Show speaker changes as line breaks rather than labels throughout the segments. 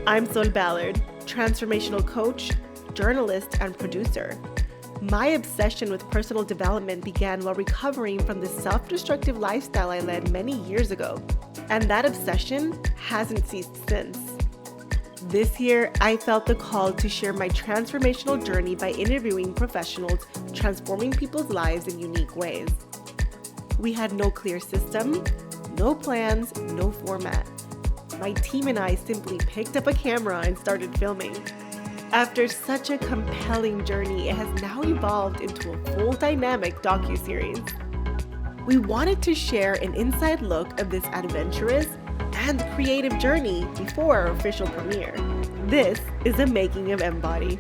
I'm Sol Ballard, transformational coach, journalist, and producer. My obsession with personal development began while recovering from the self-destructive lifestyle I led many years ago, and that obsession hasn't ceased since. This year, I felt the call to share my transformational journey by interviewing professionals transforming people's lives in unique ways. We had no clear system, no plans, no format. My team and I simply picked up a camera and started filming. After such a compelling journey, it has now evolved into a full dynamic docuseries. We wanted to share an inside look of this adventurous and creative journey before our official premiere. This is the Making of MBody.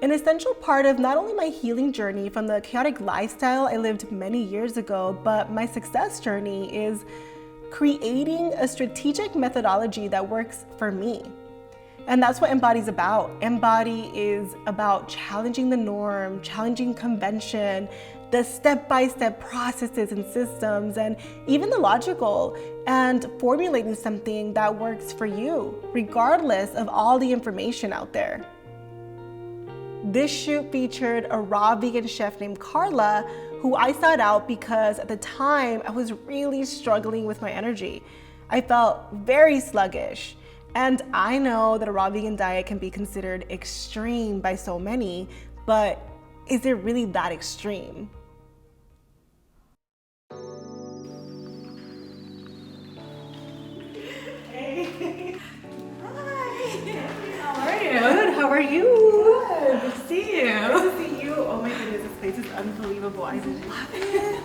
An essential part of not only my healing journey from the chaotic lifestyle I lived many years ago, but my success journey is creating a strategic methodology that works for me. And that's what Embody is about. Embody is about challenging the norm, challenging convention, the step-by-step processes and systems, and even the logical, and formulating something that works for you, regardless of all the information out there. This shoot featured a raw vegan chef named Carla, who I sought out because at the time I was really struggling with my energy. I felt very sluggish. And I know that a raw vegan diet can be considered extreme by so many, but is it really that extreme? Hey. Hi. How are you? Good. How are you?
Good to see you.
Good to see you. Oh my goodness, this place is unbelievable. I love it.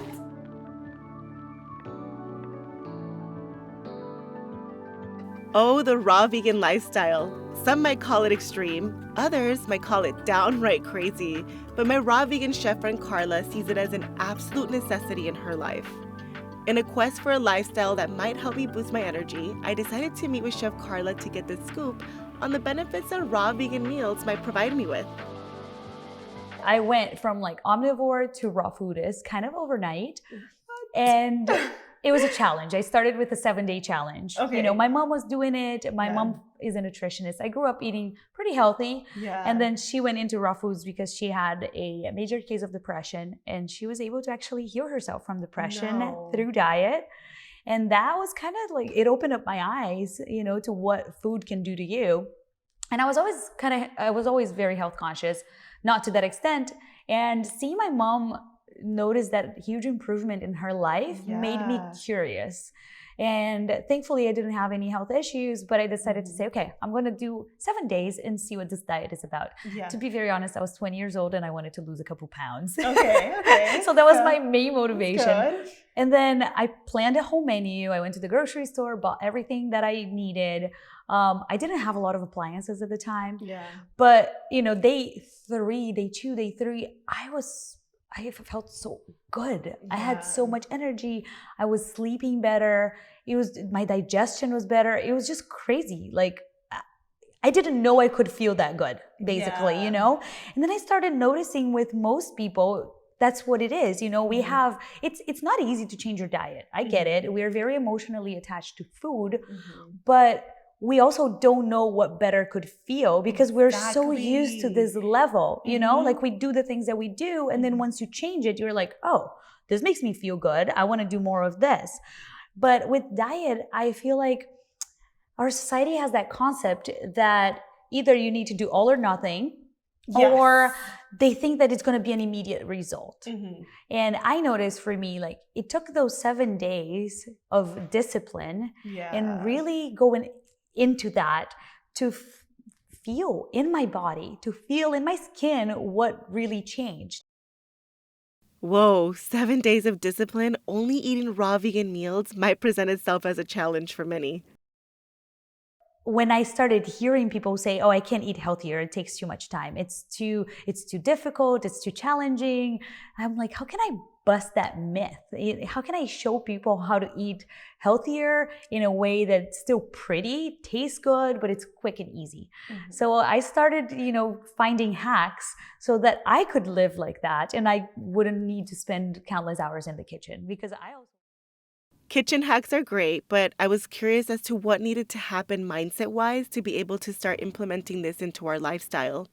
Oh, the raw vegan lifestyle. Some might call it extreme, others might call it downright crazy, but my raw vegan chef friend Carla sees it as an absolute necessity in her life. In a quest for a lifestyle that might help me boost my energy, I decided to meet with Chef Carla to get the scoop on the benefits that raw vegan meals might provide me with.
I went from like omnivore to raw foodist kind of overnight. And it was a challenge. I started with a 7-day challenge.
Okay.
You know, my mom was doing it. My mom is a nutritionist. I grew up eating pretty healthy.
Yeah.
And then she went into raw foods because she had a major case of depression, and she was able to actually heal herself from depression through diet. And that was kind of like, it opened up my eyes, you know, to what food can do to you. And I was always very health conscious, not to that extent. And seeing my mom notice that huge improvement in her life made me curious. And thankfully I didn't have any health issues, but I decided to say, okay, I'm going to do 7 days and see what this diet is about. Yeah. To be very honest, I was 20 years old and I wanted to lose a couple pounds. Okay. So that was my main motivation. And then I planned a whole menu. I went to the grocery store, bought everything that I needed. I didn't have a lot of appliances at the time. Yeah. But, you know, day 2, day 3, I felt so good. Yeah. I had so much energy. I was sleeping better. My digestion was better. It was just crazy. Like, I didn't know I could feel that good, basically, you know? And then I started noticing with most people, that's what it is. You know, we have, it's not easy to change your diet. I get it. We're very emotionally attached to food, but we also don't know what better could feel because we're so used to this level, you know, like we do the things that we do. And then once you change it, you're like, oh, this makes me feel good. I want to do more of this. But with diet, I feel like our society has that concept that either you need to do all or nothing, or they think that it's going to be an immediate result. And I noticed for me, like it took those 7 days of discipline and really going into that to feel in my body, to feel in my skin what really changed.
Whoa, 7 days of discipline, only eating raw vegan meals might present itself as a challenge for many.
When I started hearing people say, oh, I can't eat healthier, it takes too much time, it's too difficult, it's too challenging, I'm like, how can I bust that myth? How can I show people how to eat healthier in a way that's still pretty, tastes good, but it's quick and easy? So I started, finding hacks so that I could live like that and I wouldn't need to spend countless hours in the kitchen, because I also...
Kitchen hacks are great, but I was curious as to what needed to happen mindset-wise to be able to start implementing this into our lifestyle.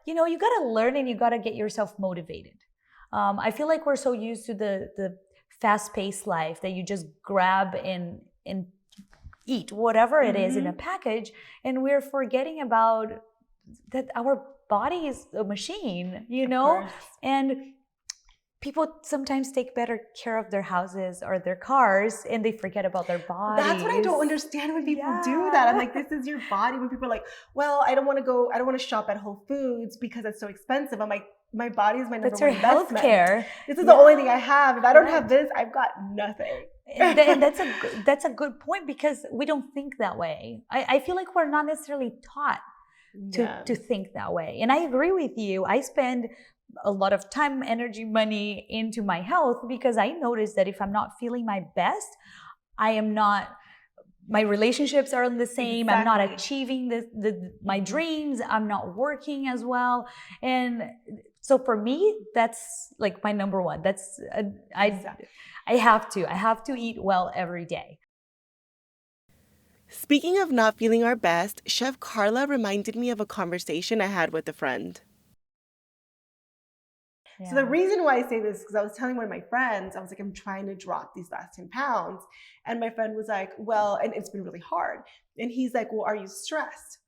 You got to learn and you got to get yourself motivated. I feel like we're so used to the fast-paced life that you just grab and eat whatever it is in a package, and we're forgetting about that our body is a machine, and people sometimes take better care of their houses or their cars and they forget about their bodies.
That's what I don't understand when people do that. I'm like, this is your body. When people are like, well, I don't want to shop at Whole Foods because it's so expensive. I'm like, my body is my number one investment.
That's your healthcare.
This is the only thing I have. If I don't have this, I've got nothing.
And that's a good point, because we don't think that way. I feel like we're not necessarily taught to think that way. And I agree with you. I spend a lot of time, energy, money into my health because I notice that if I'm not feeling my best, my relationships aren't the same. Exactly. I'm not achieving my dreams. I'm not working as well. And so for me, that's like my number one. I have to eat well every day.
Speaking of not feeling our best, Chef Carla reminded me of a conversation I had with a friend. Yeah. So the reason why I say this is because I was telling one of my friends, I was like, I'm trying to drop these last 10 pounds. And my friend was like, well, and it's been really hard. And he's like, well, are you stressed?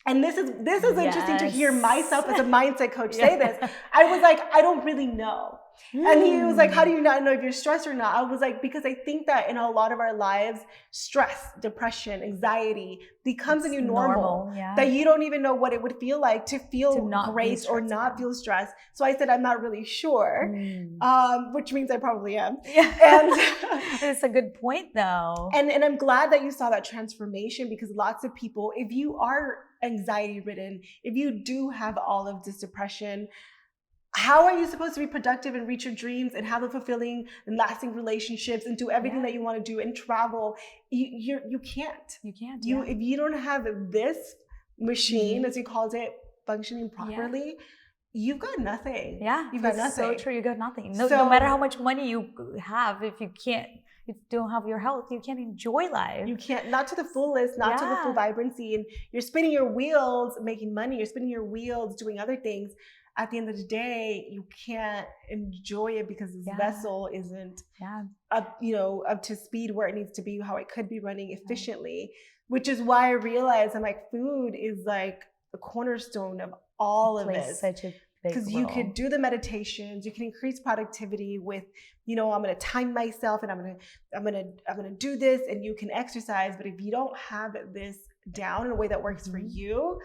And this is interesting to hear myself as a mindset coach say this. I was like, I don't really know. And he was like, how do you not know if you're stressed or not? I was like, because I think that in a lot of our lives, stress, depression, anxiety becomes a new normal that you don't even know what it would feel like to feel great or not feel stressed. So I said, I'm not really sure, which means I probably am.
Yeah.
And
it's a good point though.
And I'm glad that you saw that transformation, because lots of people, if you are anxiety ridden, if you do have all of this depression, how are you supposed to be productive and reach your dreams and have a fulfilling and lasting relationships and do everything that you want to do and travel? You can't.
You can't.
If you don't have this machine, as you called it, functioning properly, you've got nothing.
Yeah,
you've got nothing.
So true. You got nothing. No matter how much money you have, if you don't have your health, you can't enjoy life.
You can't, not to the fullest, not to the full vibrancy. And you're spinning your wheels, making money. You're spinning your wheels, doing other things. At the end of the day, you can't enjoy it because this vessel isn't up to speed where it needs to be, how it could be running efficiently, which is why I realized I'm like, food is like the cornerstone of all of this. Because you could do the meditations, you can increase productivity with, I'm going to time myself and I'm going to do this, and you can exercise. But if you don't have this down in a way that works for you,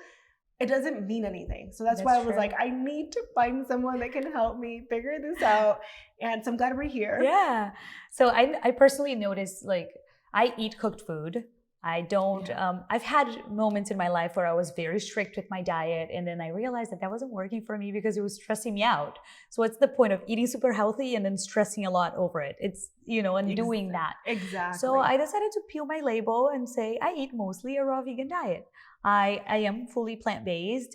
it doesn't mean anything. So that's why I was like, I need to find someone that can help me figure this out. And so I'm glad we're here.
Yeah. So I personally noticed, like, I eat cooked food. I don't, I've had moments in my life where I was very strict with my diet, and then I realized that wasn't working for me because it was stressing me out. So what's the point of eating super healthy and then stressing a lot over it? It's, and doing that.
Exactly.
So I decided to peel my label and say, I eat mostly a raw vegan diet. I am fully plant-based,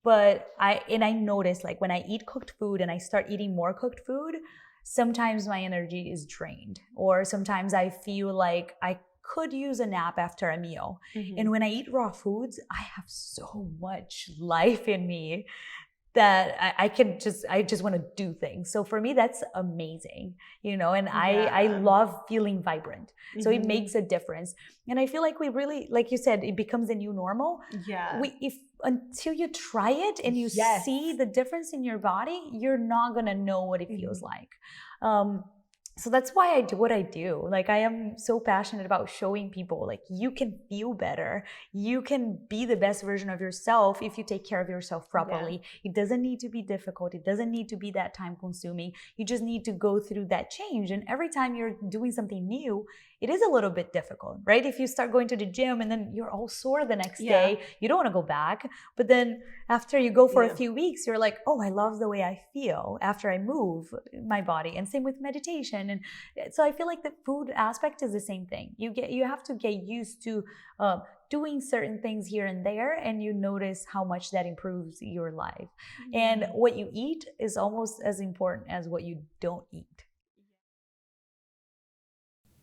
but I notice, like, when I eat cooked food and I start eating more cooked food, sometimes my energy is drained, or sometimes I feel like I could use a nap after a meal. And when I eat raw foods, I have so much life in me that I just want to do things. So for me, that's amazing, and I love feeling vibrant. So it makes a difference. And I feel like we really, like you said, it becomes a new normal.
Yeah.
Until you try it and you see the difference in your body, you're not going to know what it feels like. So that's why I do what I do. Like, I am so passionate about showing people, like, you can feel better. You can be the best version of yourself if you take care of yourself properly. It doesn't need to be difficult. It doesn't need to be that time consuming. You just need to go through that change. And every time you're doing something new, it is a little bit difficult, right? If you start going to the gym and then you're all sore the next day, you don't want to go back. But then after you go for a few weeks, you're like, oh, I love the way I feel after I move my body. And same with meditation. And so I feel like the food aspect is the same thing. You have to get used to doing certain things here and there, and you notice how much that improves your life. And what you eat is almost as important as what you don't eat.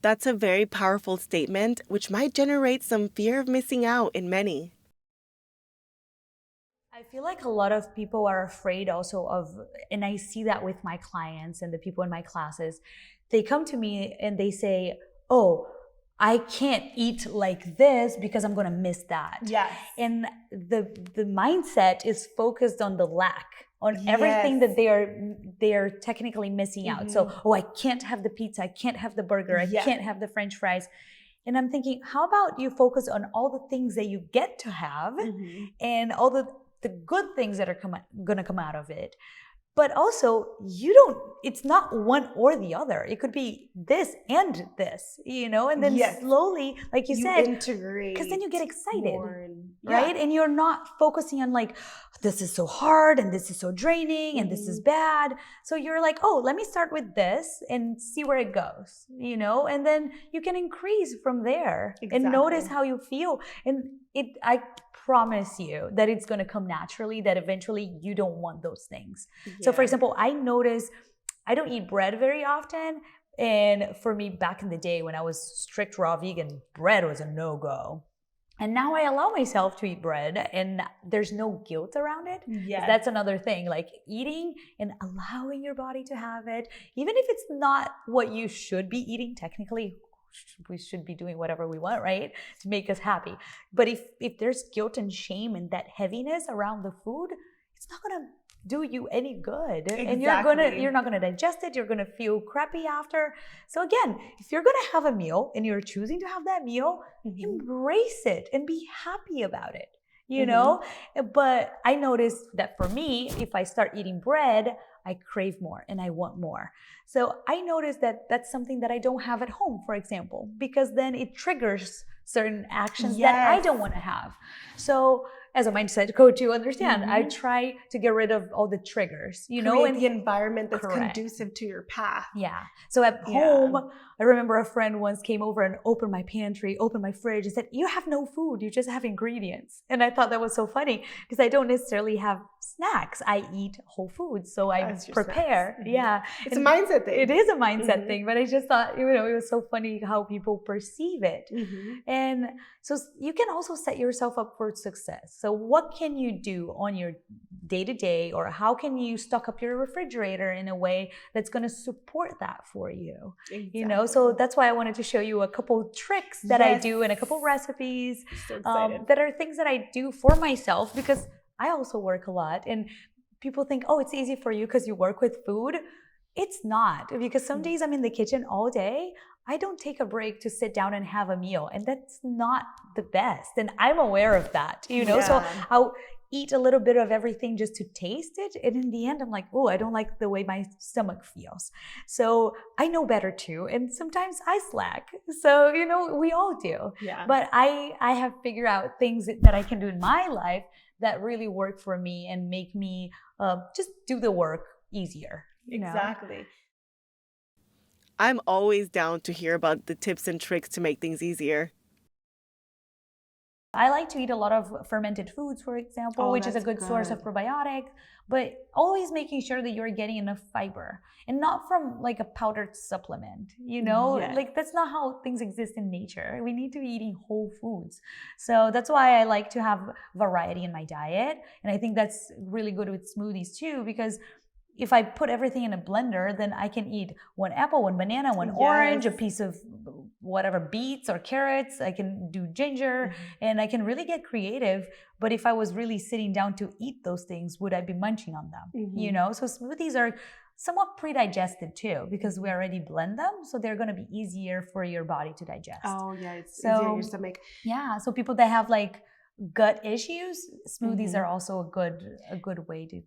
That's a very powerful statement, which might generate some fear of missing out in many.
I feel like a lot of people are afraid also of, and I see that with my clients and the people in my classes, they come to me and they say, oh, I can't eat like this because I'm going to miss that.
Yes.
And the mindset is focused on the lack, on everything that they are technically missing out. So, oh, I can't have the pizza, I can't have the burger, I can't have the French fries. And I'm thinking, how about you focus on all the things that you get to have and all the good things that are going to come out of it. But also, it's not one or the other. It could be this and this, and then slowly, like you said,
integrate.
Because then you get excited, right? And you're not focusing on like, this is so hard and this is so draining and this is bad. So you're like, oh, let me start with this and see where it goes, and then you can increase from there and notice how you feel. And I promise you that it's going to come naturally, that eventually you don't want those things. So for example, I notice I don't eat bread very often. And for me, back in the day when I was strict raw vegan, bread was a no-go. And now I allow myself to eat bread and there's no guilt around it. That's another thing, like eating and allowing your body to have it, even if it's not what you should be eating technically. We should be doing whatever we want, right, to make us happy. But if there's guilt and shame and that heaviness around the food, it's not gonna do you any good. And you're not gonna digest it. You're gonna feel crappy after. So again, if you're gonna have a meal and you're choosing to have that meal, embrace it and be happy about it. But I noticed that for me, if I start eating bread, I crave more and I want more. So I noticed that that's something that I don't have at home, for example, because then it triggers certain actions that I don't want to have. So as a mindset coach, you understand, I try to get rid of all the triggers,
Create the environment that's conducive to your path.
Yeah. So at home, I remember a friend once came over and opened my pantry, opened my fridge and said, you have no food, you just have ingredients. And I thought that was so funny because I don't necessarily have snacks. I eat whole foods. So I prepare. Yeah.
It's a mindset thing.
It is a mindset thing, but I just thought, it was so funny how people perceive it. And so you can also set yourself up for success. So what can you do on your day-to-day, or how can you stock up your refrigerator in a way that's going to support that for you? So that's why I wanted to show you a couple tricks that I do and a couple recipes that are things that I do for myself, because I also work a lot. And people think, oh, it's easy for you because you work with food. It's not, because some days I'm in the kitchen all day. I don't take a break to sit down and have a meal, and that's not the best. And I'm aware of that, so I'll eat a little bit of everything just to taste it. And in the end, I'm like, oh, I don't like the way my stomach feels. So I know better too. And sometimes I slack. So, we all do. But I have figured out things that I can do in my life that really work for me and make me just do the work easier.
Exactly. I'm always down to hear about the tips and tricks to make things easier.
I like to eat a lot of fermented foods, for example, which is a good source of probiotics, but always making sure that you're getting enough fiber and not from like a powdered supplement, like that's not how things exist in nature. We need to be eating whole foods. So that's why I like to have variety in my diet. And I think that's really good with smoothies too, because if I put everything in a blender, then I can eat one apple, one banana, one orange, a piece of whatever beets or carrots. I can do ginger and I can really get creative. But if I was really sitting down to eat those things, would I be munching on them? So smoothies are somewhat pre-digested too, because we already blend them. So they're going to be easier for your body to digest.
Oh yeah, it's easier in your stomach.
Yeah. So people that have like gut issues, smoothies are also a good way to.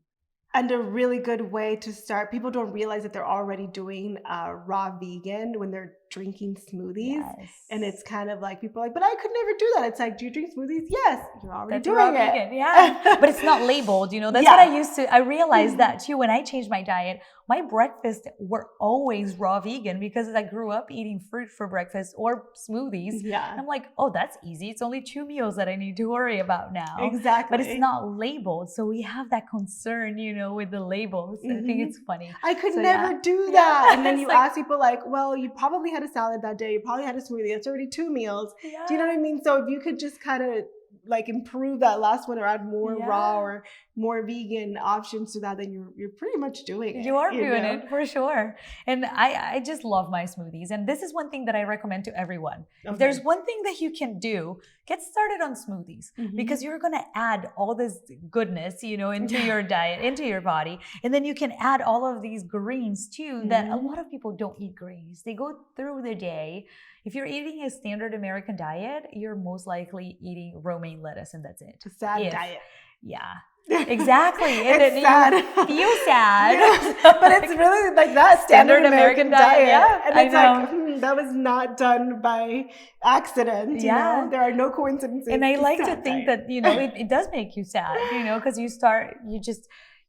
And a really good way to start. People don't realize that they're already doing raw vegan when they're drinking smoothies.
Yes.
And it's kind of like, people are like, but I could never do that. It's like, do you drink smoothies? Yes. You're already
That's
doing
raw
it.
vegan, yeah. But it's not labeled, you know. That's
Yeah.
what I realized that too when I changed my diet. My breakfasts were always raw vegan because I grew up eating fruit for breakfast or smoothies.
Yeah.
And I'm like, oh, that's easy. It's only 2 meals that I need to worry about now.
Exactly.
But it's not labeled. So we have that concern, you know, with the labels. I think it's funny.
I could
So,
never
yeah.
do that.
Yeah.
And then
It's
you
like-
ask people like, well, you probably had a salad that day. You probably had a smoothie. It's already 2 meals.
Yeah.
Do you know what I mean? So if you could just kind of like improve that last one or add more raw or more vegan options to that, then you're pretty much doing it.
You are doing
know?
it for sure. And I just love my smoothies. And this is one thing that I recommend to everyone.
Okay.
If there's one thing that you can do, get started on smoothies because you're going to add all this goodness, you know, into your diet, into your body. And then you can add all of these greens too that a lot of people don't eat greens. They go through the day. If you're eating a standard American diet, you're most likely eating romaine lettuce and that's it.
A sad diet.
Yeah. Exactly. And
it's sad.
You feel sad.
Yes. But it's really like that standard American diet.
Yeah,
and it's like, that was not done by accident. You know? There are no coincidences.
And I like to think that, you know, it does make you sad, you know, because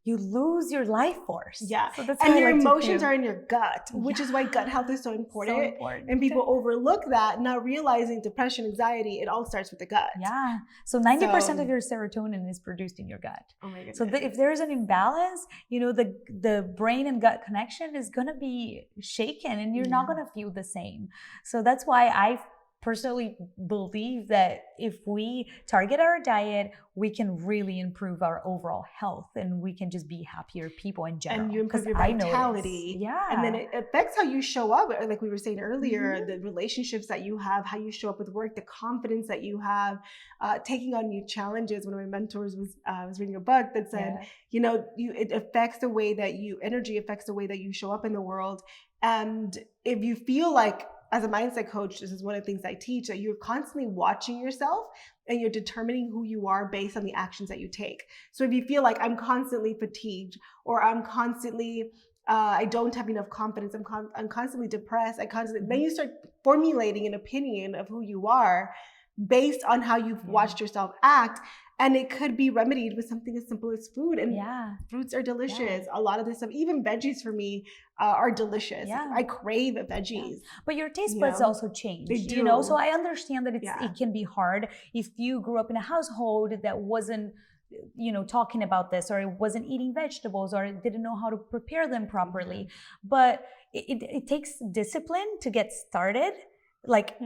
you lose your life force.
Yeah.
So that's
and your emotions are in your gut, which is why gut health is so important.
So important.
And people overlook that, not realizing depression, anxiety, it all starts with the gut.
Yeah. So 90% of your serotonin is produced in your gut.
Oh my goodness.
So if there's an imbalance, you know, the brain and gut connection is going to be shaken and you're not going to feel the same. So that's why I personally believe that if we target our diet, we can really improve our overall health and we can just be happier people in general.
And you improve your vitality. Yeah. And then it affects how you show up. Like we were saying earlier, the relationships that you have, how you show up with work, the confidence that you have, taking on new challenges. One of my mentors was reading a book that said, you know, it affects the way that energy affects the way that you show up in the world. And if you feel like, as a mindset coach, this is one of the things I teach, that you're constantly watching yourself and you're determining who you are based on the actions that you take. So if you feel like I'm constantly fatigued or I'm constantly, I don't have enough confidence, I'm constantly depressed, then you start formulating an opinion of who you are based on how you've watched yourself act. And it could be remedied with something as simple as food. And fruits are delicious. A lot of this stuff, even veggies for me, are delicious. I crave veggies.
But your taste buds also change.
They do.
You know, so I understand that it can be hard if you grew up in a household that wasn't, you know, talking about this, or it wasn't eating vegetables, or didn't know how to prepare them properly. But it takes discipline to get started. Like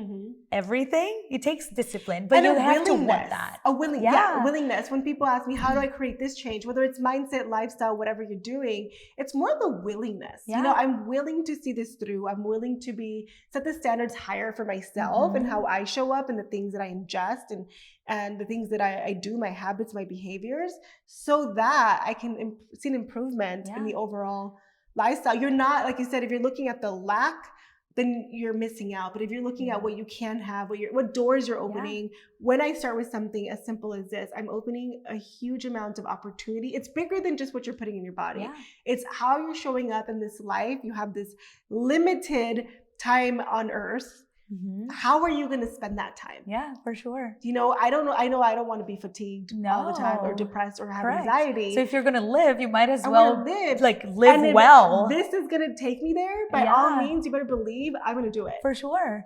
everything, it takes discipline, but you have to want that.
A willingness. When people ask me, how do I create this change? Whether it's mindset, lifestyle, whatever you're doing, it's more the willingness. You know, I'm willing to see this through. I'm willing to set the standards higher for myself and how I show up and the things that I ingest and the things that I do, my habits, my behaviors, so that I can see an improvement in the overall lifestyle. You're not, like you said, if you're looking at the lack, then you're missing out. But if you're looking at what you can have, what doors you're opening, when I start with something as simple as this, I'm opening a huge amount of opportunity. It's bigger than just what you're putting in your body. It's how you're showing up in this life. You have this limited time on earth. How are you going to spend that time?
Yeah, for sure.
You know, I don't want to be fatigued all the time or depressed or have anxiety.
So if you're going to live, you might as live
and
well.
This is going to take me there. By all means, you better believe I'm going to do it.
For sure.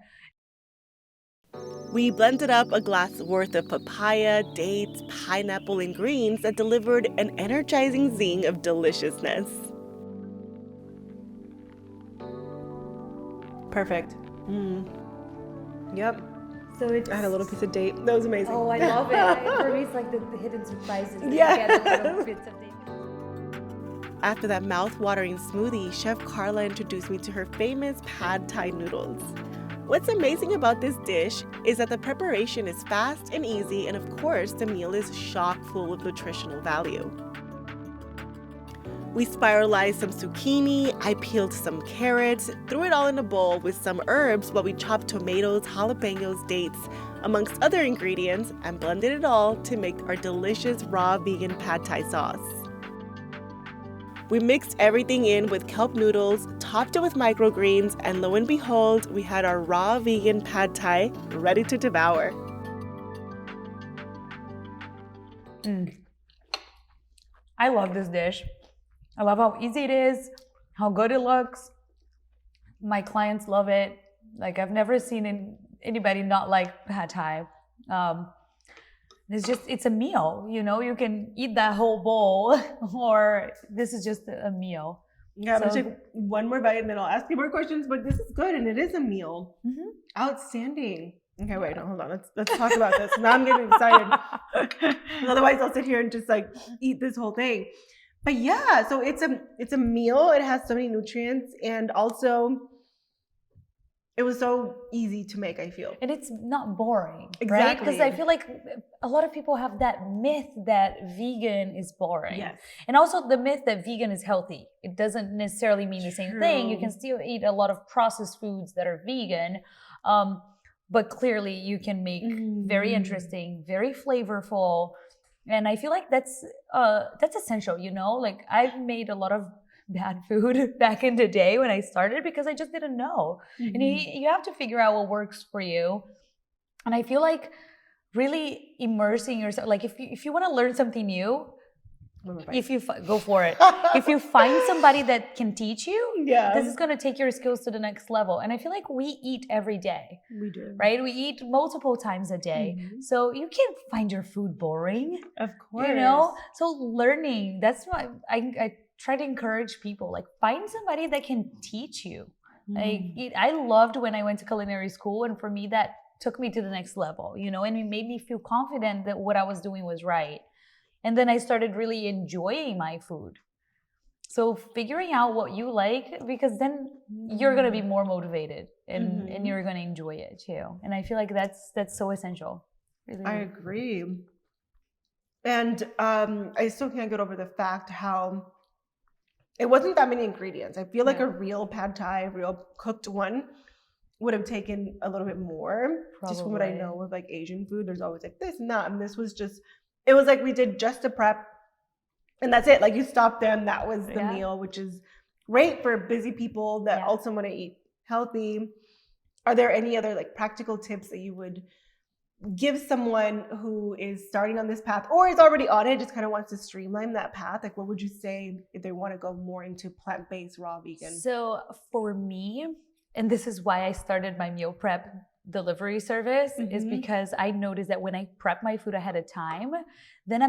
We blended up a glass worth of papaya, dates, pineapple, and greens that delivered an energizing zing of deliciousness. Perfect. Yep.
So I
had a little piece of date. That was amazing.
Oh, I love it. For me, it's like the hidden surprises.
After that mouth-watering smoothie, Chef Carla introduced me to her famous pad thai noodles. What's amazing about this dish is that the preparation is fast and easy, and of course, the meal is chock full of nutritional value. We spiralized some zucchini, I peeled some carrots, threw it all in a bowl with some herbs while we chopped tomatoes, jalapenos, dates, amongst other ingredients, and blended it all to make our delicious raw vegan pad thai sauce. We mixed everything in with kelp noodles, topped it with microgreens, and lo and behold, we had our raw vegan pad thai ready to devour.
I love this dish. I love how easy it is, how good it looks. My clients love it. Like, I've never seen anybody not like pad thai. It's a meal, you know, you can eat that whole bowl or this is just a meal.
Yeah, I'm gonna take one more bite and then I'll ask you more questions, but this is good and it is a meal. Mm-hmm. Outstanding. Okay, wait, no, hold on. Let's talk about this. Now I'm getting excited. Otherwise I'll sit here and just like eat this whole thing. But yeah, so it's a meal. It has so many nutrients, and also it was so easy to make, I feel.
And it's not boring,
exactly.
Right? Because I feel like a lot of people have that myth that vegan is boring.
Yes.
And also the myth that vegan is healthy. It doesn't necessarily mean the same thing. You can still eat a lot of processed foods that are vegan. But clearly you can make very interesting, very flavorful. And I feel like that's essential, you know? Like, I've made a lot of bad food back in the day when I started because I just didn't know. And you have to figure out what works for you. And I feel like really immersing yourself, like if you want to learn something new, go for it. If you find somebody that can teach you, this is going to take your skills to the next level. And I feel like we eat every day.
We do.
Right? We eat multiple times a day. So you can't find your food boring.
Of course.
You know? So learning, that's why I try to encourage people, like, find somebody that can teach you. I loved when I went to culinary school, and for me that took me to the next level, you know, and it made me feel confident that what I was doing was right. And then I started really enjoying my food. So figuring out what you like, because then you're going to be more motivated and you're going to enjoy it too. And I feel like that's so essential. Really.
I agree. And I still can't get over the fact how it wasn't that many ingredients. I feel like a real pad thai, real cooked one, would have taken a little bit more. Probably. Just from what I know with like Asian food, there's always like this and that. And this was just, it was like we did just a prep and that's it. Like, you stopped there and that was the meal, which is great for busy people that also want to eat healthy. Are there any other like practical tips that you would give someone who is starting on this path or is already on it, just kind of wants to streamline that path? Like, what would you say if they want to go more into plant-based, raw vegan?
So for me, and this is why I started my meal prep delivery service, is because I noticed that when I prep my food ahead of time, then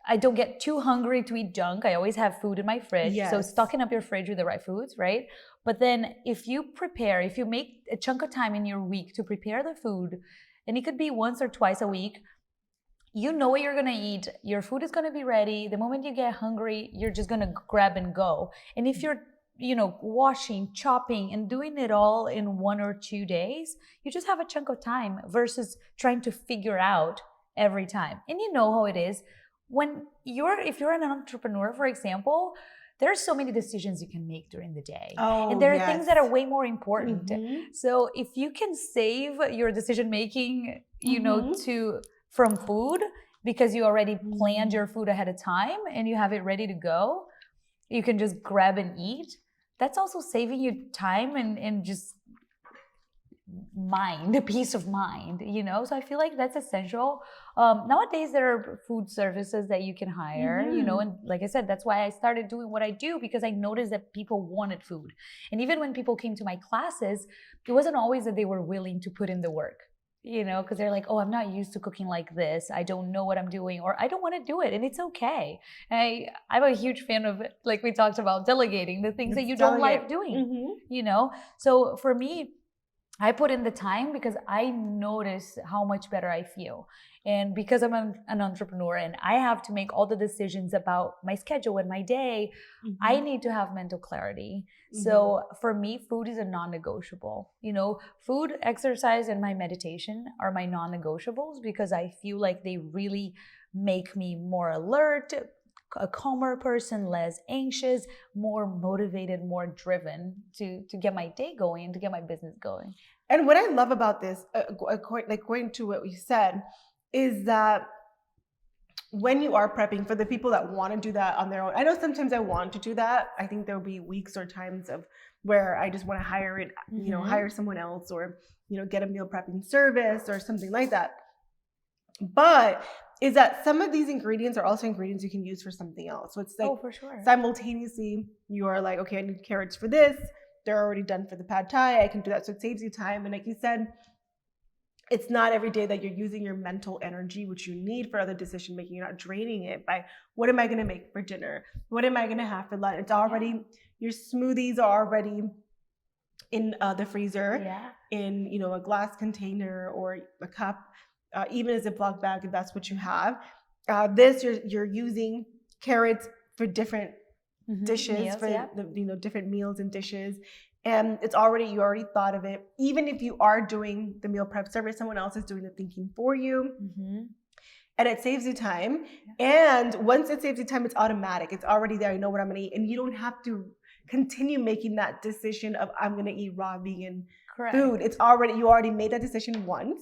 I don't get too hungry to eat junk. I always have food in my fridge. Yes. So stocking up your fridge with the right foods, right? But then if you make a chunk of time in your week to prepare the food, and it could be once or twice a week, you know what you're going to eat. Your food is going to be ready. The moment you get hungry, you're just going to grab and go. And if you're, you know, washing, chopping, and doing it all in 1 or 2 days, you just have a chunk of time versus trying to figure out every time. And you know how it is. If you're an entrepreneur, for example, there are so many decisions you can make during the day. And there are things that are way more important. So if you can save your decision making, you know, from food, because you already planned your food ahead of time and you have it ready to go, you can just grab and eat. That's also saving you time and just peace of mind, you know? So I feel like that's essential. Nowadays, there are food services that you can hire, you know, and like I said, that's why I started doing what I do, because I noticed that people wanted food. And even when people came to my classes, it wasn't always that they were willing to put in the work, you know, because they're like, oh, I'm not used to cooking like this. I don't know what I'm doing, or I don't want to do it. And it's okay. I'm a huge fan of, like we talked about, delegating the things that you don't like doing, you know? So for me, I put in the time because I notice how much better I feel. And because I'm an entrepreneur and I have to make all the decisions about my schedule and my day, I need to have mental clarity. So for me, food is a non-negotiable. You know, food, exercise, and my meditation are my non-negotiables because I feel like they really make me more alert, a calmer person, less anxious, more motivated, more driven to get my day going, to get my business going.
And what I love about this, according to what we said, is that when you are prepping, for the people that want to do that on their own, I know sometimes I want to do that. I think there'll be weeks or times of where I just want to hire it, hire someone else, or, get a meal prepping service or something like that. But is that some of these ingredients are also ingredients you can use for something else. So it's like,
for sure.
Simultaneously, you are like, okay, I need carrots for this. They're already done for the pad thai. I can do that. So it saves you time. And like you said, it's not every day that you're using your mental energy, which you need for other decision making. You're not draining it by, what am I going to make for dinner? What am I going to have for lunch? It's already, your smoothies are already in the freezer, in a glass container or a cup, even a Ziploc bag if that's what you have. This you're using carrots for different dishes, meals, for different meals and dishes. And you already thought of it. Even if you are doing the meal prep service, someone else is doing the thinking for you. And it saves you time. And once it saves you time, it's automatic. It's already there. You know what I'm going to eat. And you don't have to continue making that decision of, I'm going to eat raw vegan food. You already made that decision once.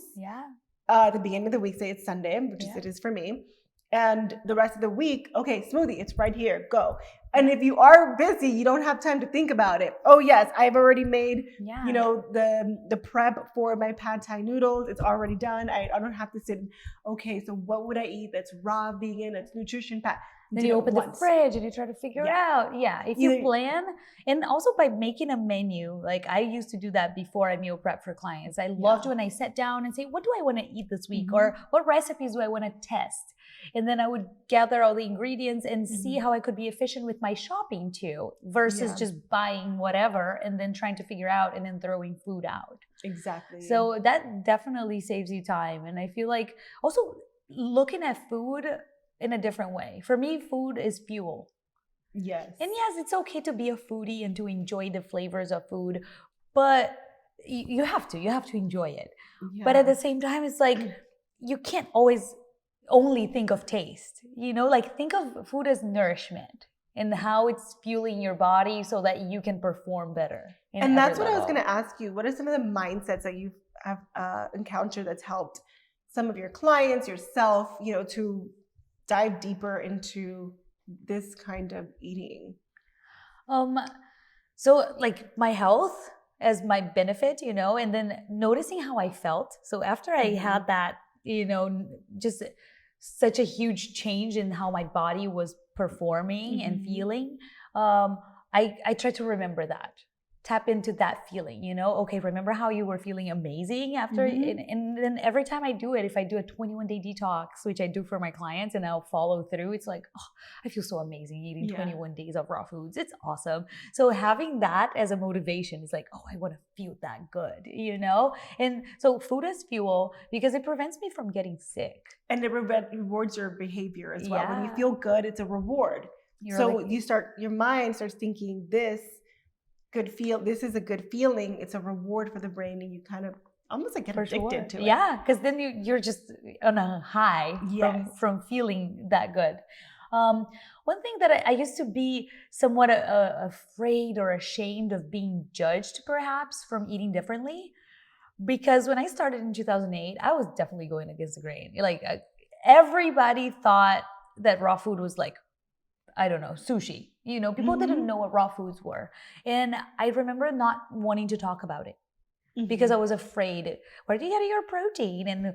At the beginning of the week, say it's Sunday, which it is for me. And the rest of the week, okay, smoothie, it's right here, go. And if you are busy, you don't have time to think about it. Oh yes, I've already made, the prep for my pad thai noodles. It's already done. I don't have to sit, okay, so what would I eat that's raw, vegan, that's nutrition packed?
Then you open the fridge and you try to figure out. If you plan, and also by making a menu, like I used to do that before I meal prep for clients. I loved when I sat down and say, what do I want to eat this week? Or what recipes do I want to test? And then I would gather all the ingredients and see how I could be efficient with my shopping too, versus just buying whatever and then trying to figure out and then throwing food out.
Exactly.
So that definitely saves you time. And I feel like also looking at food in a different way. For me, food is fuel.
Yes.
And yes, it's okay to be a foodie and to enjoy the flavors of food, but you have to enjoy it. But at the same time, it's like, you can't always only think of taste, like think of food as nourishment and how it's fueling your body so that you can perform better.
And that's what I was going to ask you. What are some of the mindsets that you have encountered that's helped some of your clients, yourself, to dive deeper into this kind of eating?
So like my health as my benefit, and then noticing how I felt. So after I had that, just such a huge change in how my body was performing and feeling, I try to remember that. Tap into that feeling, okay, remember how you were feeling amazing after, and then every time I do it, if I do a 21-day detox, which I do for my clients and I'll follow through, it's like, oh, I feel so amazing eating 21 days of raw foods. It's awesome. So having that as a motivation is like, oh, I want to feel that good, And so food is fuel because it prevents me from getting sick. And it
rewards your behavior as well. When you feel good, it's a reward. Your mind starts thinking this is a good feeling. It's a reward for the brain, and you kind of almost like get addicted to it.
Yeah, because then you're just on a high from feeling that good. One thing that I used to be somewhat afraid or ashamed of being judged, perhaps, from eating differently, because when I started in 2008, I was definitely going against the grain. Like everybody thought that raw food was like, I don't know, sushi. People didn't know what raw foods were. And I remember not wanting to talk about it because I was afraid, where do you get your protein and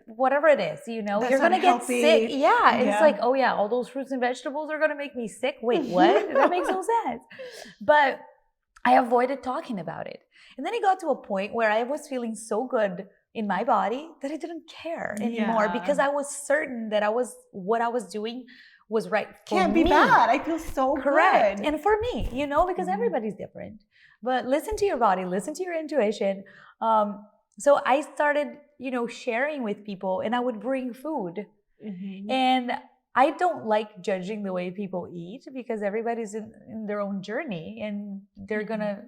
whatever it is, you're going to get sick. It's like, oh yeah, all those fruits and vegetables are going to make me sick. Wait, what? That makes no sense. But I avoided talking about it. And then it got to a point where I was feeling so good in my body that I didn't care anymore because I was certain that what I was doing was right for me.
Can't be bad. I feel so
correct.
good.
And for me, because everybody's different. But listen to your body, listen to your intuition. So I started, sharing with people, and I would bring food. And I don't like judging the way people eat because everybody's in their own journey and they're gonna,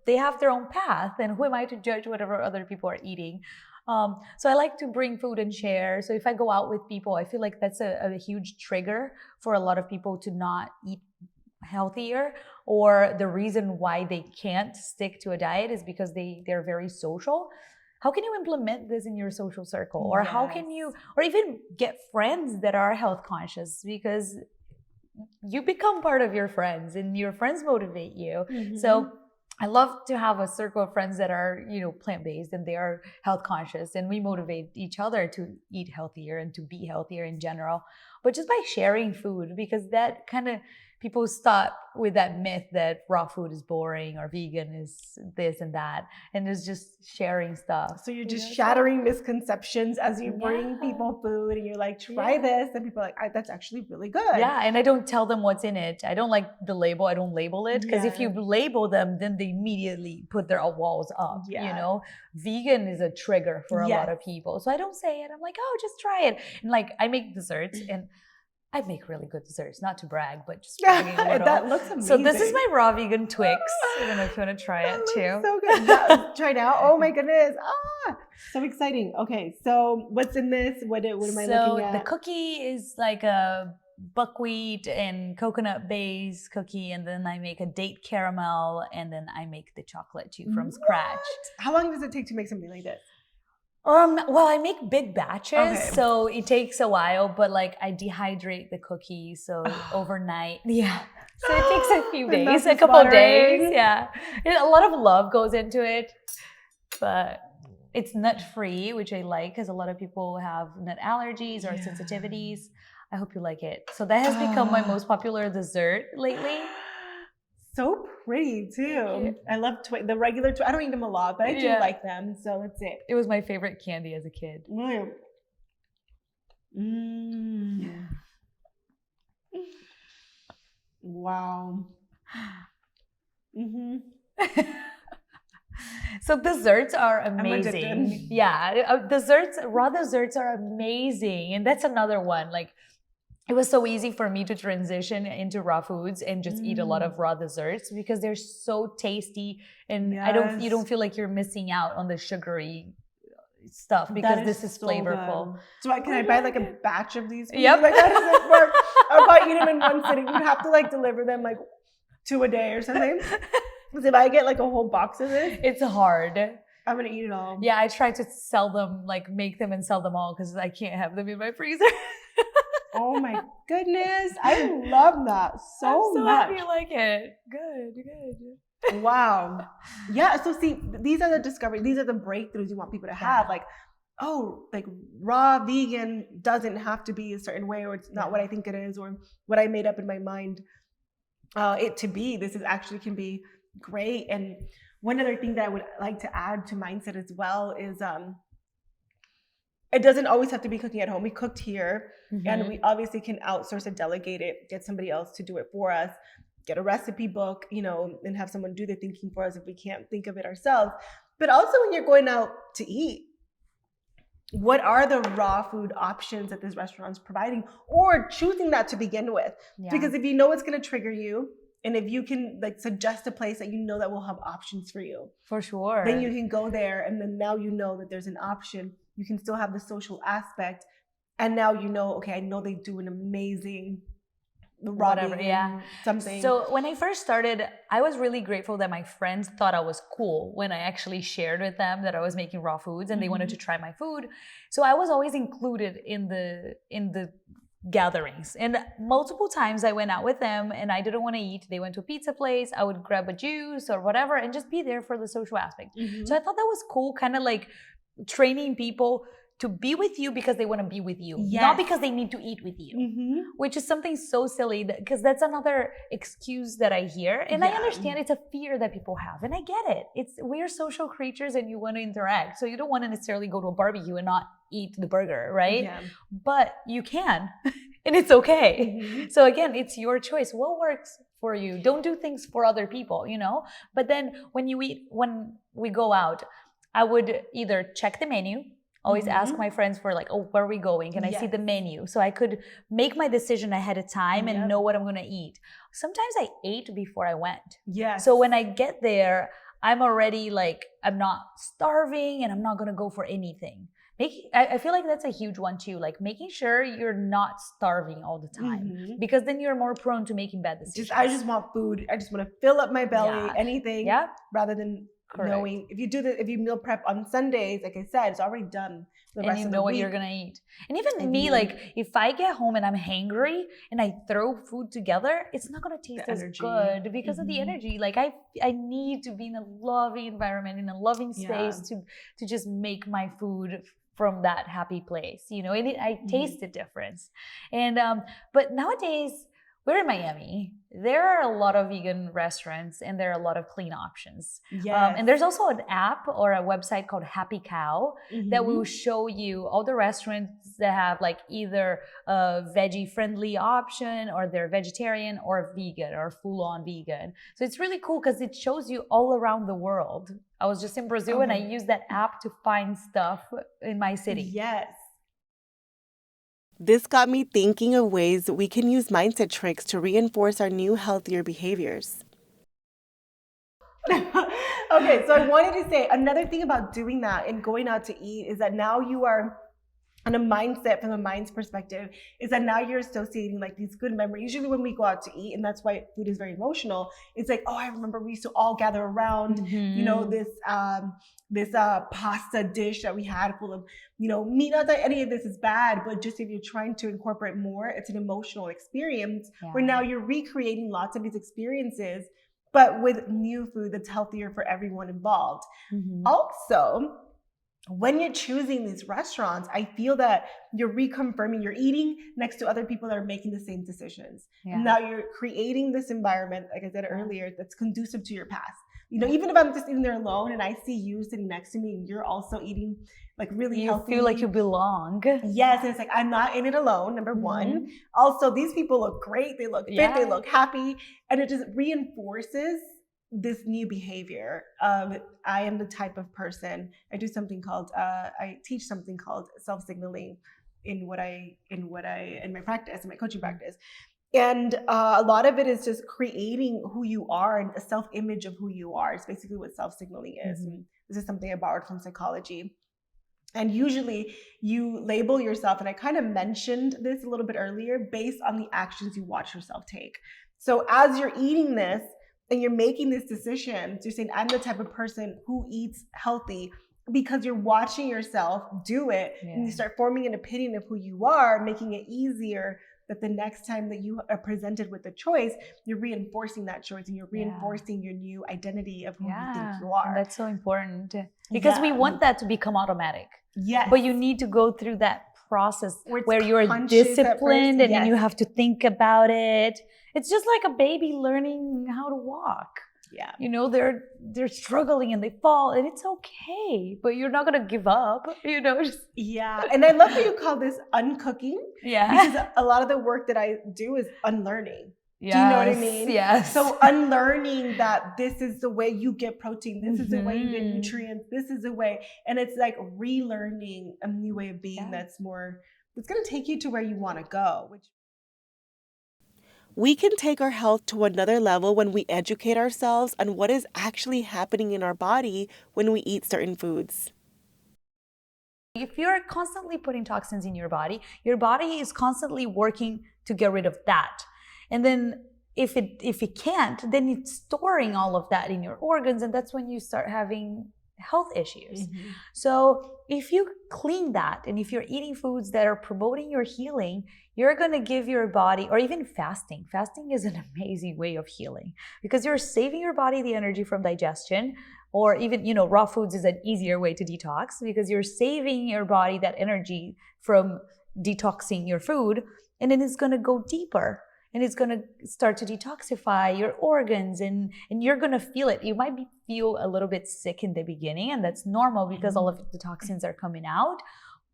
they have their own path. And who am I to judge whatever other people are eating? So I like to bring food and share. So if I go out with people, I feel like that's a huge trigger for a lot of people to not eat healthier, or the reason why they can't stick to a diet is because they're very social. how can you implement this in your social circle? Or how can you, or even get friends that are health conscious, because you become part of your friends and your friends motivate you. So I love to have a circle of friends that are, you know, plant-based and they are health conscious, and we motivate each other to eat healthier and to be healthier in general. But just by sharing food, because that kind of, people stop with that myth that raw food is boring or vegan is this and that, and it's just sharing stuff.
So you're just shattering misconceptions as you bring people food, and you're like, try this, and people are like, that's actually really good.
Yeah, and I don't tell them what's in it. I don't like the label. I don't label it, because if you label them, then they immediately put their walls up. You know, vegan is a trigger for a lot of people, so I don't say it. I'm like, oh, just try it. And like, I make desserts, and I make really good desserts, not to brag, but just bragging a little.
That looks amazing.
So this is my raw vegan Twix. I don't know if you want to try it too.
So good. Try now. Oh my goodness. So exciting. Okay, so what's in this? What am I looking at?
So the cookie is like a buckwheat and coconut based cookie, and then I make a date caramel, and then I make the chocolate too from scratch.
How long does it take to make something like this?
Well, I make big batches, so it takes a while, but like I dehydrate the cookie, so overnight. Yeah. So it takes a few days, a couple of days. Yeah. A lot of love goes into it, but it's nut free, which I like, because a lot of people have nut allergies or sensitivities. I hope you like it. So that has become my most popular dessert lately.
So pretty too. I love the regular. I don't eat them a lot, but I do like them. So that's it.
It was my favorite candy as a kid.
Wow.
So desserts are amazing. Yeah, raw desserts are amazing, and that's another one. Like, it was so easy for me to transition into raw foods and just eat a lot of raw desserts, because they're so tasty, and you don't feel like you're missing out on the sugary stuff, because this is so flavorful.
Good. So can I buy like a batch of these? Yep. Like, how does it work? Or if I eat them in one sitting, you'd have to like deliver them like 2 a day or something. Because if I get like a whole box of this,
it's hard.
I'm gonna eat it all.
Yeah, I try to sell them, like make them and sell them all, because I can't have them in my freezer.
Oh my goodness. I love that so much.
I'm so happy you like it. Good.
Wow. Yeah. So see, these are the discoveries. These are the breakthroughs you want people to have. Like, oh, like raw vegan doesn't have to be a certain way, or it's not what I think it is, or what I made up in my mind it to be. This is actually can be great. And one other thing that I would like to add to mindset as well is it doesn't always have to be cooking at home. We cooked here, and we obviously can outsource and delegate it, get somebody else to do it for us, get a recipe book, you know, and have someone do the thinking for us if we can't think of it ourselves. But also when you're going out to eat, what are the raw food options that this restaurant's providing, or choosing that to begin with? Because if you know it's going to trigger you, and if you can like suggest a place that you know that will have options for you,
for sure,
then you can go there, and then now you know that there's an option. You can still have the social aspect, and now you know, okay, I know they do an amazing
whatever,
something.
So when I first started, I was really grateful that my friends thought I was cool when I actually shared with them that I was making raw foods, and they wanted to try my food. So I was always included in the gatherings, and multiple times I went out with them and I didn't want to eat. They went to a pizza place, I would grab a juice or whatever and just be there for the social aspect. So I thought that was cool, kind of like training people to be with you because they want to be with you, not because they need to eat with you, which is something so silly, because that's another excuse that I hear. And I understand it's a fear that people have, and I get it. We're social creatures and you want to interact. So you don't want to necessarily go to a barbecue and not eat the burger, right? But you can, and it's okay. So again, it's your choice. What works for you? Don't do things for other people, you know? But then when we go out, I would either check the menu, always ask my friends for like, oh, where are we going? Can I see the menu? So I could make my decision ahead of time and know what I'm going to eat. Sometimes I ate before I went. So when I get there, I'm already like, I'm not starving and I'm not going to go for anything. I feel like that's a huge one too. Like making sure you're not starving all the time, because then you're more prone to making bad decisions.
I just want food. I just want to fill up my belly, anything rather than
Correct.
Knowing if you meal prep on Sundays, like I said, it's already done.
And you know what you're gonna eat. And even me, like if I get home and I'm hangry and I throw food together, it's not gonna taste as good because of the energy. Like I need to be in a loving environment, in a loving space to just make my food from that happy place, you know, and I taste the difference. And but nowadays we're in Miami. There are a lot of vegan restaurants and there are a lot of clean options. And there's also an app or a website called Happy Cow that will show you all the restaurants that have like either a veggie friendly option or they're vegetarian or vegan or full on vegan. So it's really cool because it shows you all around the world. I was just in Brazil and I used that app to find stuff in my city.
Yes. This got me thinking of ways that we can use mindset tricks to reinforce our new, healthier behaviors. Okay, so I wanted to say another thing about doing that and going out to eat is that now you are on a mindset from the mind's perspective is that now you're associating like these good memories. Usually when we go out to eat, and that's why food is very emotional, it's like, oh, I remember we used to all gather around, you know, this pasta dish that we had full of, you know, meat. Not that any of this is bad, but just if you're trying to incorporate more, it's an emotional experience where now you're recreating lots of these experiences, but with new food that's healthier for everyone involved. Also, when you're choosing these restaurants, I feel that you're reconfirming, you're eating next to other people that are making the same decisions. Now you're creating this environment, like I said earlier, that's conducive to your past. You know, even if I'm just eating there alone and I see you sitting next to me and you're also eating like really healthy.
You feel like you belong.
Yes, and it's like, I'm not in it alone, number one. Also, these people look great, they look fit, they look happy, and it just reinforces this new behavior of I am the type of person. I do something called I teach something called self-signaling in my practice, in my coaching practice. And a lot of it is just creating who you are and a self-image of who you are. It's basically what self-signaling is. And this is something I borrowed from psychology. And usually you label yourself, and I kind of mentioned this a little bit earlier, based on the actions you watch yourself take. So as you're eating this, and you're making these decisions, you're saying, I'm the type of person who eats healthy because you're watching yourself do it. And you start forming an opinion of who you are, making it easier that the next time that you are presented with a choice, you're reinforcing that choice and you're reinforcing your new identity of who you think you are.
And that's so important because we want that to become automatic. Yes. But you need to go through that process where you're disciplined and then you have to think about it. It's just like a baby learning how to walk. Yeah. You know, they're struggling and they fall and it's okay, but you're not going to give up, you know.
And I love that you call this uncooking. Because a lot of the work that I do is unlearning. Do you know what I mean? Yes. So unlearning that this is the way you get protein, this is the way you get nutrients, this is the way, and it's like relearning a new way of being that's going to take you to where you want to go. We can take our health to another level when we educate ourselves on what is actually happening in our body when we eat certain foods.
If you're constantly putting toxins in your body is constantly working to get rid of that. And then if it can't, then it's storing all of that in your organs, and that's when you start having health issues. So if you clean that, and if you're eating foods that are promoting your healing, you're going to give your body, or even fasting. Fasting is an amazing way of healing because you're saving your body the energy from digestion, or even, you know, raw foods is an easier way to detox because you're saving your body that energy from detoxing your food, and then it's going to go deeper. And it's going to start to detoxify your organs, and you're going to feel it. You might feel a little bit sick in the beginning, and that's normal because all of the toxins are coming out.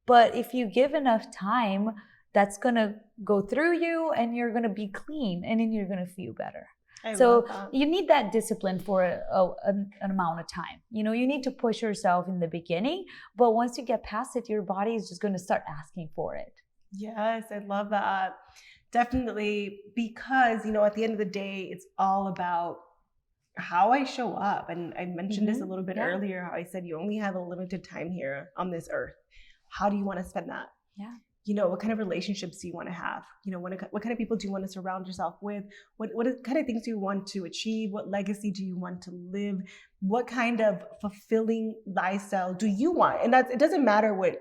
But if you give enough time, that's going to go through you and you're going to be clean, and then you're going to feel better. So you need that discipline for an amount of time. You know, you need to push yourself in the beginning, but once you get past it, your body is just going to start asking for it.
Yes, I love that. Definitely, because, you know, at the end of the day, it's all about how I show up. And I mentioned this a little bit earlier, how I said you only have a limited time here on this earth. How do you want to spend that? what kind of relationships do you want to have? What kind of people do you want to surround yourself with? What kind of things do you want to achieve? What legacy do you want to live? What kind of fulfilling lifestyle do you want? And it doesn't matter what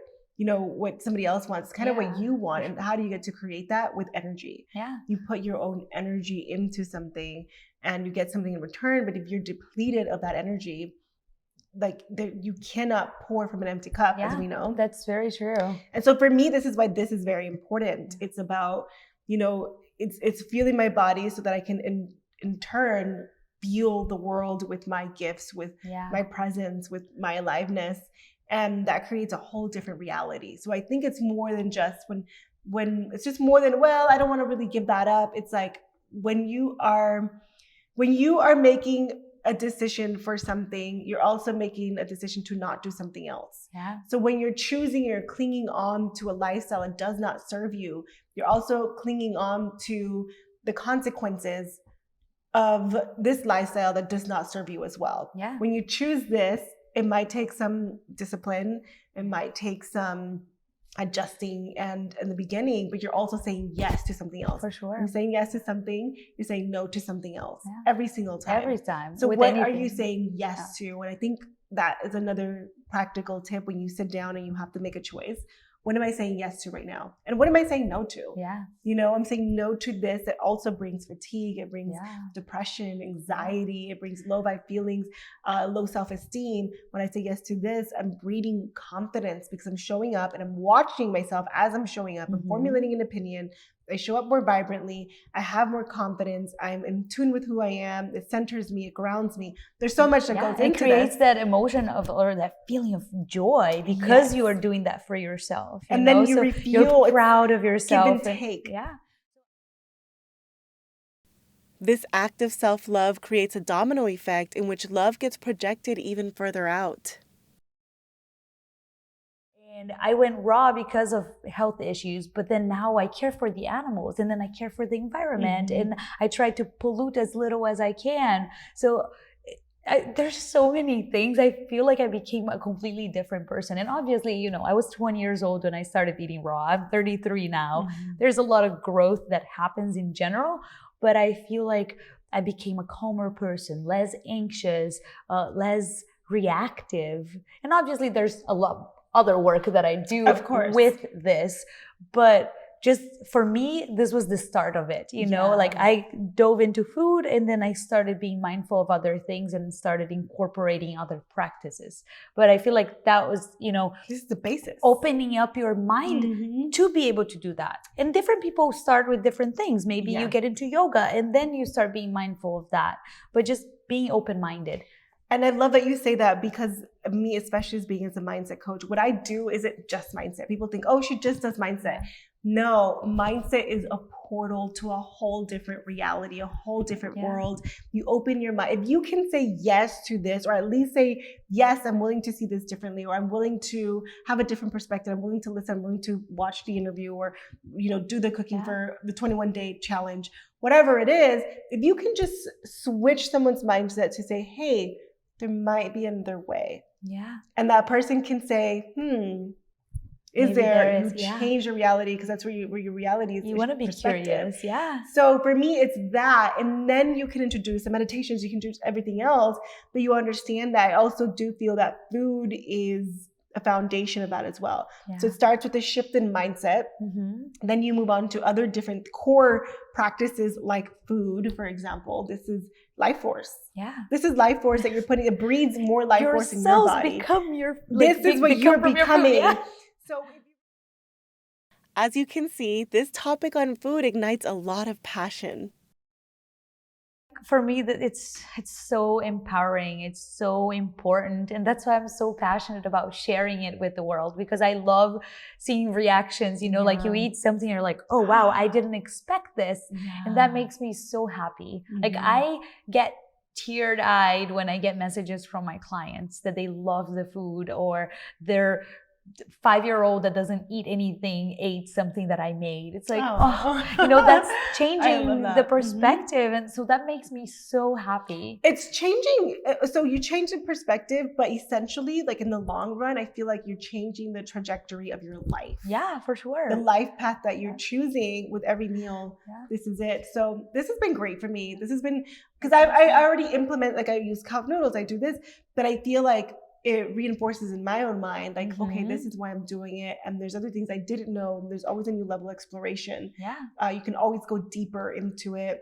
somebody else wants. It's kind of what you want. And how do you get to create that? With energy.
Yeah.
You put your own energy into something and you get something in return. But if you're depleted of that energy, you cannot pour from an empty cup, as we know.
That's very true.
And so for me, this is why this is very important. It's about, it's feeling my body so that I can in turn feel the world with my gifts, with my presence, with my aliveness. And that creates a whole different reality. So I think it's more than just when it's just more than, well, I don't want to really give that up. It's like when you are making a decision for something, you're also making a decision to not do something else.
Yeah.
So when you're clinging on to a lifestyle that does not serve you, you're also clinging on to the consequences of this lifestyle that does not serve you as well.
Yeah.
When you choose this, it might take some discipline, it might take some adjusting and in the beginning, but you're also saying yes to something else.
For sure.
You're saying yes to something, you're saying no to something else every single time.
Every time.
So what are you saying yes to? And I think that is another practical tip when you sit down and you have to make a choice. What am I saying yes to right now? And what am I saying no to?
Yeah.
I'm saying no to this. It also brings fatigue. It brings depression, anxiety. It brings low vibe feelings, low self-esteem. When I say yes to this, I'm breeding confidence because I'm showing up and I'm watching myself as I'm showing up. I'm formulating an opinion. I show up more vibrantly. I have more confidence. I'm in tune with who I am. It centers me. It grounds me. There's so much that goes into
it creates that emotion or that feeling of joy because you are doing that for yourself.
And then you refuel.
You're proud of yourself.
Give and take.
Yeah.
This act of self-love creates a domino effect in which love gets projected even further out.
And I went raw because of health issues, but then now I care for the animals and then I care for the environment and I try to pollute as little as I can. So there's so many things. I feel like I became a completely different person. And obviously, I was 20 years old when I started eating raw. I'm 33 now. There's a lot of growth that happens in general, but I feel like I became a calmer person, less anxious, less reactive. And obviously there's a lot other work that I do with this, but just for me, this was the start of it, like I dove into food and then I started being mindful of other things and started incorporating other practices. But I feel like that was,
this is the basis,
opening up your mind to be able to do that. And different people start with different things. Maybe you get into yoga and then you start being mindful of that, but just being open-minded.
And I love that you say that because me, especially as being as a mindset coach, what I do isn't just mindset. People think, oh, she just does mindset. No, mindset is a portal to a whole different reality, a whole different world. You open your mind. If you can say yes to this, or at least say, yes, I'm willing to see this differently, or I'm willing to have a different perspective. I'm willing to listen. I'm willing to watch the interview or, do the cooking for the 21-day challenge, whatever it is. If you can just switch someone's mindset to say, hey, there might be another way.
Yeah.
And that person can say, is there? You change your reality because that's where your reality is.
You want to be curious. Yeah.
So for me, it's that. And then you can introduce the meditations, you can do everything else, but you understand that I also do feel that food is a foundation of that as well. Yeah. So it starts with a shift in mindset. Then you move on to other different core practices like food, for example. This is life force.
Yeah.
This is life force that you're putting, it breeds more life force in your body.
Become your,
this is what you're becoming.
Yeah.
So as you can see, this topic on food ignites a lot of passion.
For me, that it's so empowering. It's so important. And that's why I'm so passionate about sharing it with the world, because I love seeing reactions, like you eat something, you're like, oh, wow, I didn't expect this. And that makes me so happy. Like I get teary-eyed when I get messages from my clients that they love the food or they're 5-year-old that doesn't eat anything ate something that I made. It's like, that's
I
changing
love that.
the perspective. And so that makes me so happy.
It's changing. So you change the perspective, but essentially, like in the long run, I feel like you're changing the trajectory of your life.
Yeah, for sure.
The life path that you're choosing with every meal.
Yeah.
This is it. So this has been great for me. This has been, because I already implement, like I use cup noodles, I do this, but I feel like it reinforces in my own mind, like, okay, this is why I'm doing it. And there's other things I didn't know. There's always a new level of exploration.
Yeah.
You can always go deeper into it.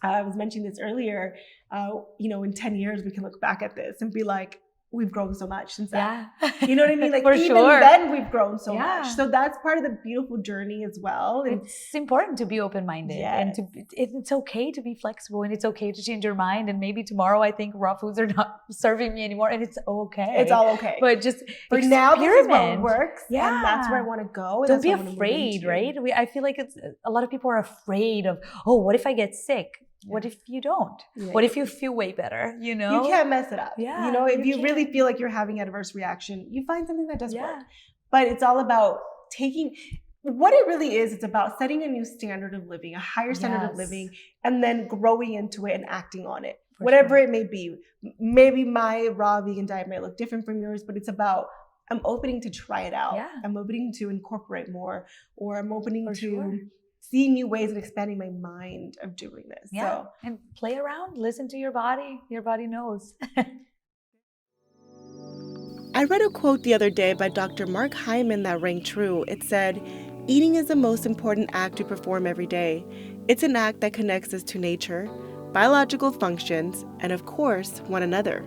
I was mentioning this earlier, in 10 years, we can look back at this and be like, we've grown so much since then. You know what I mean? Like even then we've grown so much. So that's part of the beautiful journey as well. And
it's important to be open-minded and it's okay to be flexible, and it's okay to change your mind. And maybe tomorrow I think raw foods are not serving me anymore, and it's okay.
It's all okay.
But just
for now, this is what works. And that's where I want to go.
Don't be afraid, right? I feel like a lot of people are afraid of, what if I get sick? What if you don't? What if you feel way better? You
can't mess it up. If you really feel like you're having adverse reaction, you find something that does work. But it's all about what it really is. It's about setting a new standard of living, a higher standard of living, and then growing into it and acting on it. Whatever it may be. Maybe my raw vegan diet might look different from yours, but it's about, I'm opening to try it out. I'm opening to incorporate more, or I'm opening to see new ways and expanding my mind of doing this. So,
and play around, listen to your body. Your body knows.
I read a quote the other day by Dr. Mark Hyman that rang true. It said, "Eating is the most important act we perform every day. It's an act that connects us to nature, biological functions, and of course, one another.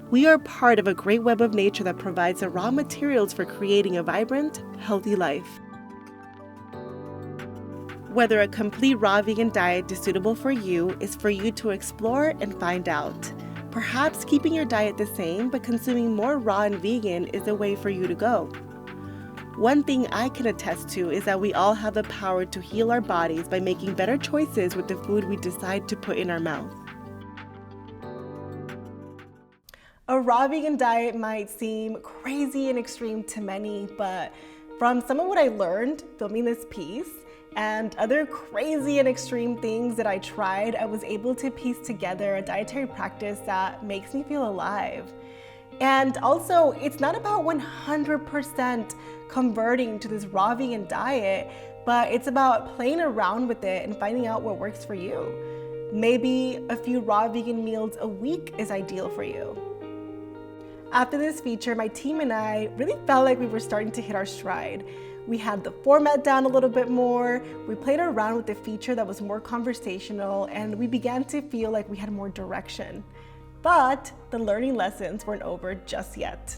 We are part of a great web of nature that provides the raw materials for creating a vibrant, healthy life." Whether a complete raw vegan diet is suitable for you is for you to explore and find out. Perhaps keeping your diet the same but consuming more raw and vegan is a way for you to go. One thing I can attest to is that we all have the power to heal our bodies by making better choices with the food we decide to put in our mouth. A raw vegan diet might seem crazy and extreme to many, but from some of what I learned filming this piece, and other crazy and extreme things that I tried, I was able to piece together a dietary practice that makes me feel alive. And also, it's not about 100% converting to this raw vegan diet, but it's about playing around with it and finding out what works for you. Maybe a few raw vegan meals a week is ideal for you. After this feature, my team and I really felt like we were starting to hit our stride. We had the format down a little bit more, we played around with the feature that was more conversational, and we began to feel like we had more direction. But the learning lessons weren't over just yet.